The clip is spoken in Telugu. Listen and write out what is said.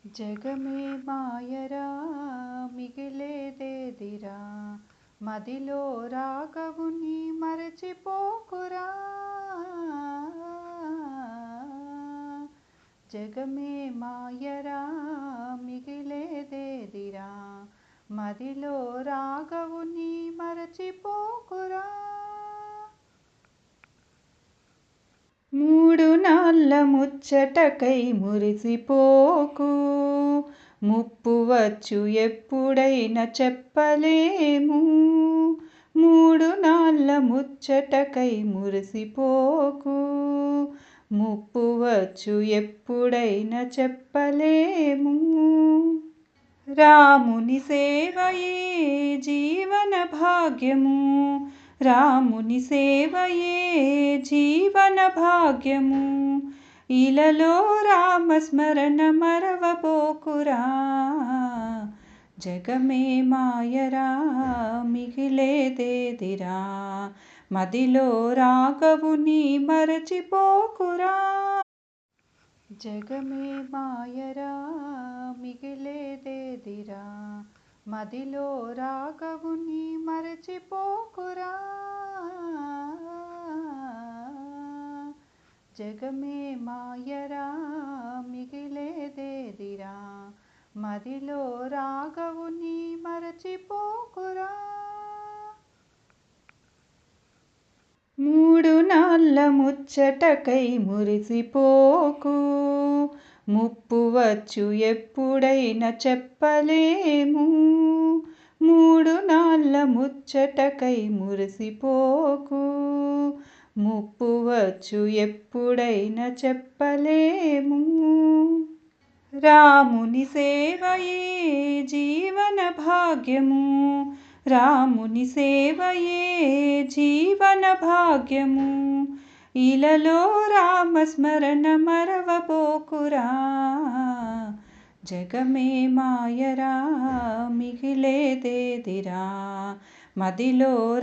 జగమే మాయరా మిగిలేదేదిరా, మదిలో రాగవుని మరచిపోకురా. జగమే మాయరా మిగిలేదేదిరా, మదిలో రాగవుని మరచిపోకురా. మూడు నాళ్ళ ముచ్చటకై మురిసిపోకు, ముప్పు వచ్చు ఎప్పుడైనా చెప్పలేము. మూడు నాళ్ళ ముచ్చటకై మురిసిపోకు, ముప్పు వచ్చు ఎప్పుడైనా చెప్పలేము. రాముని సేవయే జీవన భాగ్యము, రాముని సేవయే జీవన భాగ్యము. ఇలలో రామస్మరణ మరవబోకురా. జగమే మాయరా మిగిలేదేదిరా, మదిలో రాగవుని మరచిపోకురా. జగమే మాయరా మిగిలేదేదిరా, మదిలో రాగవుని మరచిపోకురా. జగమే మాయరా మిగిలేదేదిరా, మదిలో రాగవుని మరచిపోకురా. మూడు నాళ్ళ ముచ్చటకై మురిసిపోకు, ముప్పు వచ్చు ఎప్పుడైనా చెప్పలేము. మూడు నాళ్ళ ముచ్చటకై మురిసిపోకు, ముప్పు వచ్చు ఎప్పుడైనా చెప్పలేము. రాముని సేవయే జీవన భాగ్యము, రాముని సేవయే జీవన భాగ్యము. ఇలలో రామస్మరణ మరవబోకురా. జగమే మాయరా మిగిలేదేదిరా, మదిలో